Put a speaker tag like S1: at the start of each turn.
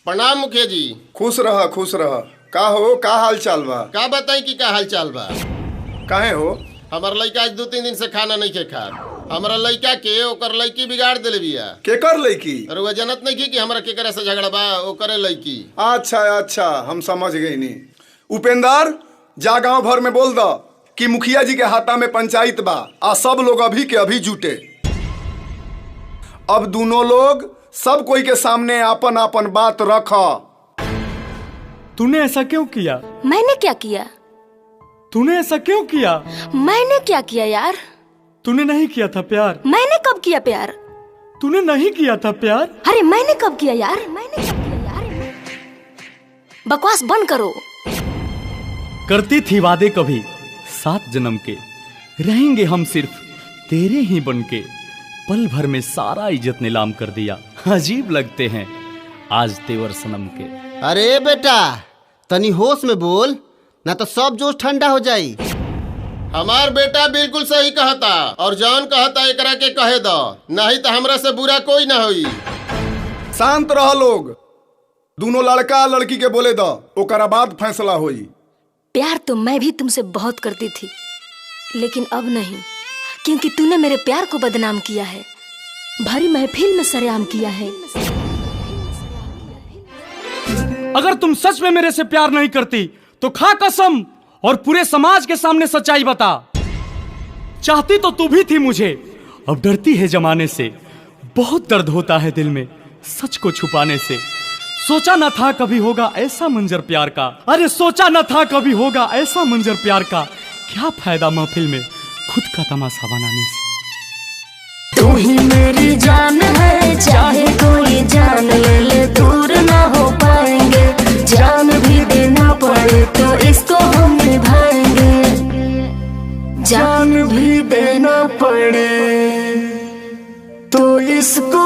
S1: प्रणाम मुखिया जी।
S2: खुश रह खुश रह। का हो, का हाल चाल बा?
S1: का बताई कि का हाल चाल बा?
S2: काहे हो?
S1: हमार लड़का आज 2-3 दिन से खाना नहीं खे खा। हमारा लड़का के ओकर लड़की बिगाड़ देले बिया।
S2: केकर लड़की?
S1: अरे वह जनत नहीं कि हमरा केकरा से झगड़ा बा, ओकरे लड़की।
S2: अच्छा अच्छा, हम समझ गई नी। उपेंद्र, जा गांव भर में बोल दो कि मुखिया जी के हाथा में पंचायत बा आ सब लोग अभी के अभी जुटे। अब दोनों लोग सब कोई के सामने आपन आपन बात रख।
S3: तूने ऐसा क्यों किया?
S4: मैंने क्या किया?
S3: तूने ऐसा क्यों किया?
S4: मैंने क्या किया यार?
S3: तूने नहीं किया था प्यार।
S4: मैंने कब किया प्यार?
S3: तूने नहीं किया था प्यार।
S4: अरे मैंने कब किया यार? मैंने कब किया यार? बकवास बंद करो।
S3: करती थी वादे कभी 7 जन्म के, रहेंगे हम सिर्फ तेरे ही बनके। पल भर में सारा इज्जत नीलाम कर दिया, अजीब लगते हैं आज तेवर सनम के।
S5: अरे बेटा, तनी होश में बोल, ना तो सब जोश ठंडा हो जाई।
S1: हमार बेटा बिल्कुल सही कहता और जौन कहता एकरा के कहे दो, नहीं तो हमरा से बुरा कोई ना होई।
S2: शांत रह लोग। दोनों लड़का लड़की के बोले दो, ओकरा बाद फैसला होई।
S4: प्यार तो मैं भी तुमसे बहुत करती थी, लेकिन अब नहीं, क्योंकि तूने मेरे प्यार को बदनाम किया है, भरी महफिल में सरेआम किया है।
S3: अगर तुम सच में मेरे से प्यार नहीं करती तो खा कसम और पूरे समाज के सामने सच्चाई बता। चाहती तो तू भी थी मुझे, अब डरती है जमाने से। बहुत दर्द होता है दिल में सच को छुपाने से। सोचा न था कभी होगा ऐसा मंजर प्यार का। अरे सोचा न था कभी होगा ऐसा मंजर प्यार का। क्या फायदा महफिल में खुद का तमाशा बनाने से।
S4: तू ही मेरी जान है, चाहे कोई जान ले ले, दूर ना हो पाएंगे। जान भी देना पड़े तो इसको हम निभाएंगे। जान भी देना पड़े तो इसको